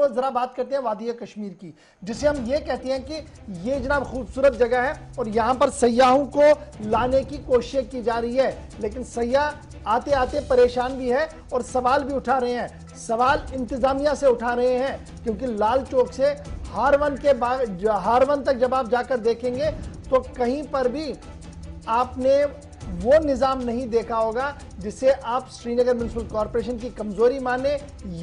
तो जरा बात करते हैं वादी कश्मीर की, जिसे हम ये कहते हैं कि ये जनाब खूबसूरत जगह है और यहाँ पर सयाहों को लाने की कोशिश की जा रही है, लेकिन सयाह आते आते परेशान भी है और सवाल भी उठा रहे हैं। सवाल इंतजामिया से उठा रहे हैं, क्योंकि लाल चौक से हारवन तक जब आप जाकर देखेंगे तो कहीं पर भी आपने वो निजाम नहीं देखा होगा जिसे आप श्रीनगर म्युनिसिपल कॉरपोरेशन की कमजोरी माने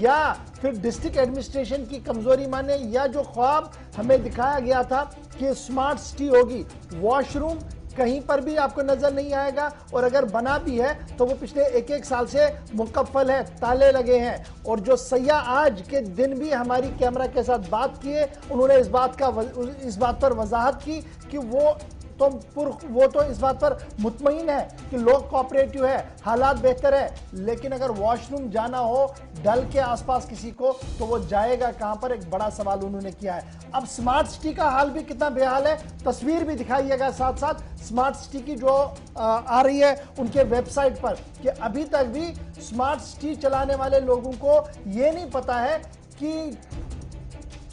या फिर डिस्ट्रिक्ट एडमिनिस्ट्रेशन की कमजोरी माने, या जो ख्वाब हमें दिखाया गया था कि स्मार्ट सिटी होगी। वॉशरूम कहीं पर भी आपको नजर नहीं आएगा, और अगर बना भी है तो वो पिछले एक साल से मुकफ्फल है, ताले लगे हैं। और जो सयाह आज के दिन भी हमारी कैमरा के साथ बात किए, उन्होंने इस बात पर वजाहत की कि वो तो इस बात पर मुतमईन है कि लोग कोऑपरेटिव है, हालात बेहतर है, लेकिन अगर वॉशरूम जाना हो डल के आसपास किसी को तो वो जाएगा कहां पर, एक बड़ा सवाल उन्होंने किया है। अब स्मार्ट सिटी का हाल भी कितना बेहाल है, तस्वीर भी दिखाइएगा साथ साथ स्मार्ट सिटी की जो आ रही है उनके वेबसाइट पर, कि अभी तक भी स्मार्ट सिटी चलाने वाले लोगों को ये नहीं पता है कि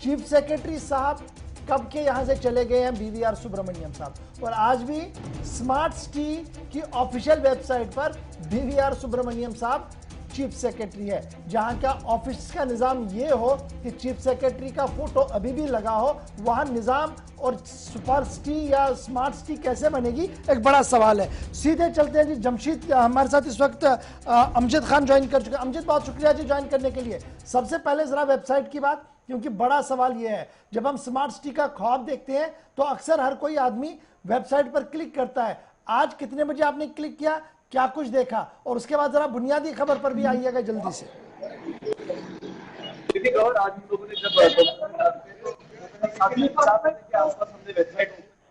चीफ सेक्रेटरी साहब कब के यहां से चले गए हैं, बीवीआर सुब्रमण्यम साहब। और आज भी स्मार्ट सिटी की ऑफिशियल वेबसाइट पर बीवीआर सुब्रमण्यम साहब चीफ सेक्रेटरी है, जहां का ऑफिस का निजाम ये हो कि चीफ सेक्रेटरी का फोटो अभी भी लगा हो, वहां निजाम और सुपर सिटी या स्मार्ट सिटी कैसे बनेगी, एक बड़ा सवाल है। सीधे चलते हैं जी, जमशीद हमारे साथ इस वक्त अमजद खान ज्वाइन कर चुके हैं। अमजद, बहुत शुक्रिया जी ज्वाइन करने के लिए। सबसे पहले जरा वेबसाइट की बात, क्योंकि बड़ा सवाल यह है, जब हम स्मार्ट सिटी का ख्वाब देखते हैं तो अक्सर हर कोई आदमी वेबसाइट पर क्लिक करता है। आज कितने बजे आपने क्लिक किया, क्या कुछ देखा, और उसके बाद जरा बुनियादी खबर पर भी आइएगा जल्दी से। देखिए गौर, आज हम लोगों ने जब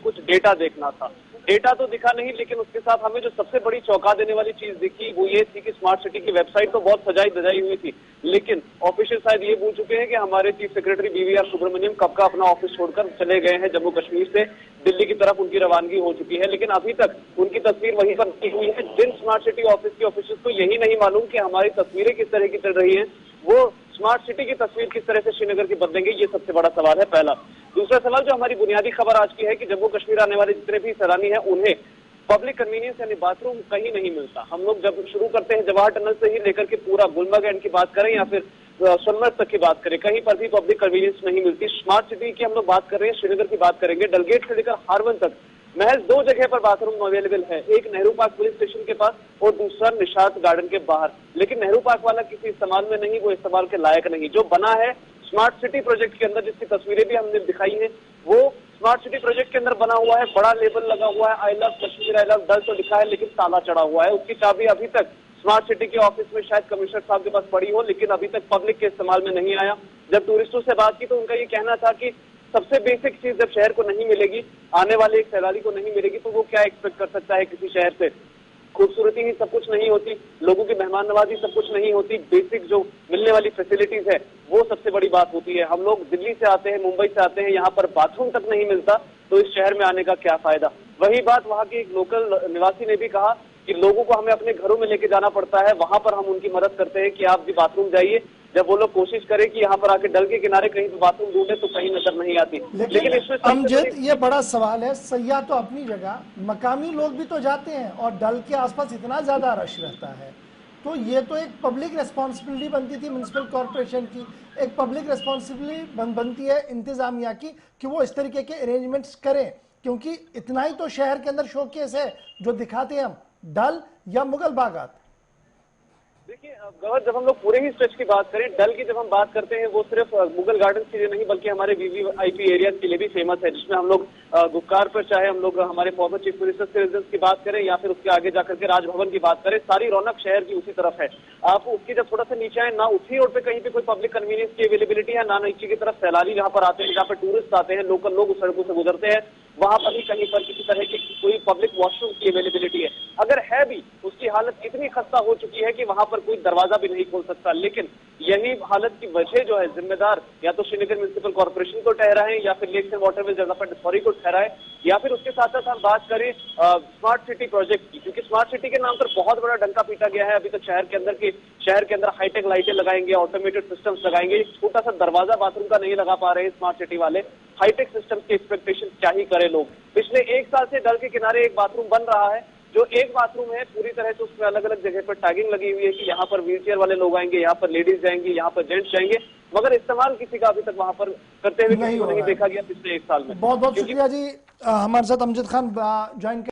कुछ डेटा देखना था, डेटा तो दिखा नहीं, लेकिन उसके साथ हमें जो सबसे बड़ी चौंका देने वाली चीज दिखी वो ये थी कि स्मार्ट सिटी की वेबसाइट तो बहुत सजाई धजाई हुई थी, लेकिन ऑफिशियल शायद ये भूल चुके हैं कि हमारे चीफ सेक्रेटरी बीवीआर सुब्रमण्यम कब का अपना ऑफिस छोड़कर चले गए हैं। जम्मू कश्मीर से दिल्ली की तरफ उनकी रवानगी हो चुकी है, लेकिन अभी तक उनकी तस्वीर वहीं पर नहीं हुई है। जिन स्मार्ट सिटी ऑफिस के ऑफिसर्स को यही नहीं मालूम कि हमारी तस्वीरें किस तरह की चल रही है, वो स्मार्ट सिटी की तस्वीर किस तरह से श्रीनगर की बदलेंगे, ये सबसे बड़ा सवाल है पहला। दूसरा सवाल जो हमारी बुनियादी खबर आज की है कि जम्मू कश्मीर आने वाले जितने भी सैलानी हैं उन्हें पब्लिक कन्वीनियंस यानी बाथरूम कहीं नहीं मिलता। हम लोग जब शुरू करते हैं जवाहर टनल से ही लेकर के पूरा गुलमर्ग एंड की बात करें या फिर सोनमर्ग तक की बात करें, कहीं पर भी पब्लिक कन्वीनियंस नहीं मिलती। स्मार्ट सिटी की हम लोग बात कर रहे हैं, श्रीनगर की बात करेंगे, डलगेट से लेकर हारवन तक महज 2 जगह पर बाथरूम अवेलेबल है, एक नेहरू पार्क पुलिस स्टेशन के पास और दूसरा निशात गार्डन के बाहर। लेकिन नेहरू पार्क वाला किसी इस्तेमाल में नहीं, वो इस्तेमाल के लायक नहीं। जो बना है स्मार्ट सिटी प्रोजेक्ट के अंदर, जिसकी तस्वीरें भी हमने दिखाई है, वो स्मार्ट सिटी प्रोजेक्ट के अंदर बना हुआ है, बड़ा लेबल लगा हुआ है, I love Kashmir, I love Dal तो लिखा है, लेकिन ताला चढ़ा हुआ है। उसकी चाबी अभी तक स्मार्ट सिटी के ऑफिस में शायद कमिश्नर साहब के पास पड़ी हो, लेकिन अभी तक पब्लिक के इस्तेमाल में नहीं आया। जब टूरिस्टों से बात की तो उनका ये कहना था कि सबसे बेसिक चीज जब शहर को नहीं मिलेगी, आने वाले एक सैलानी को नहीं मिलेगी, तो वो क्या एक्सपेक्ट कर सकता है किसी शहर से। खूबसूरती ही सब कुछ नहीं होती, लोगों की मेहमान नवाजी सब कुछ नहीं होती, बेसिक जो मिलने वाली फैसिलिटीज है वो सबसे बड़ी बात होती है। हम लोग दिल्ली से आते हैं, मुंबई से आते हैं, यहाँ पर बाथरूम तक नहीं मिलता, तो इस शहर में आने का क्या फायदा। वही बात वहाँ के एक लोकल निवासी ने भी कहा कि लोगों को हमें अपने घरों में लेके जाना पड़ता है, वहां पर हम उनकी मदद करते हैं कि आप भी बाथरूम जाइए। जब वो लोग कोशिश करें कि यहाँ पर आके डल के किनारे कहीं पे बाथरूम ढूंढे तो कहीं नजर नहीं आती। लेकिन इसमें अमजद, ये बड़ा सवाल है, सयाह तो अपनी जगह, मकामी लोग भी तो जाते हैं और डल के आसपास इतना ज्यादा रश रहता है, तो ये तो एक पब्लिक रेस्पॉन्सिबिलिटी बनती थी म्युनिसिपल कॉर्पोरेशन की, एक पब्लिक रेस्पॉन्सिबिलिटी बनती है इंतजामिया की कि वो इस तरीके के अरेंजमेंट्स करें, क्योंकि इतना ही तो शहर के अंदर शोकेस है जो दिखाते हैं हम, डल या मुगल बागात। देखिए गौर, जब हम लोग पूरे ही स्ट्रेच की बात करें, डल की जब हम बात करते हैं वो सिर्फ मुगल गार्डन के लिए नहीं बल्कि हमारे वीवीआईपी एरिया के लिए भी फेमस है, जिसमें हम लोग गुक्कार पर चाहे हम लोग हमारे फॉर्मर चीफ मिनिस्टर के रेजिडेंस की बात करें या फिर उसके आगे जाकर के राजभवन की बात करें, सारी रौनक शहर की उसी तरफ है। आप उसके जब थोड़ा सा नीचे आए, ना उसी रोड पे कहीं पे कोई पब्लिक कन्वीनियंस की अवेलेबिलिटी है, ना नीचे की तरफ सैलानी जहाँ पर आते हैं, जहाँ पर टूरिस्ट आते हैं, लोकल लोग उस सड़कों से गुजरते हैं, वहां पर भी कहीं पर किसी तरह की कोई पब्लिक वॉशरूम की अवेलेबिलिटी है। अगर है भी, उसकी हालत इतनी खस्ता हो चुकी है कि वहां पर कोई दरवाजा भी नहीं खोल सकता। लेकिन यही हालत की वजह जो है जिम्मेदार या तो श्रीनगर म्युनिसिपल कॉर्पोरेशन को ठहराएं या फिर lakes and waterways development authority को ठहराएं या फिर उसके साथ साथ हम बात करें स्मार्ट सिटी प्रोजेक्ट की, क्योंकि स्मार्ट सिटी के नाम पर बहुत बड़ा डंका पीटा गया है। अभी तो शहर के अंदर हाईटेक लाइटें लगाएंगे, ऑटोमेटेड सिस्टम्स लगाएंगे, एक छोटा सा दरवाजा बाथरूम का नहीं लगा पा रहे हैं स्मार्ट सिटी वाले। हाईटेक सिस्टम्स की एक्सपेक्टेशन क्या ही करे लोग। पिछले एक साल से डल के किनारे एक बाथरूम बन रहा है, जो एक बाथरूम है पूरी तरह से उसमें अलग अलग जगह पर टैगिंग लगी हुई है कि यहाँ पर व्हीलचेयर वाले लोग आएंगे, यहाँ पर लेडीज जाएंगी, यहाँ पर जेंट्स जाएंगे, मगर इस्तेमाल किसी का अभी तक वहां पर करते हुए किसी को नहीं देखा गया पिछले एक साल में। बहुत बहुत शुक्रिया जी। हमारे साथ अमजद खान ज्वाइन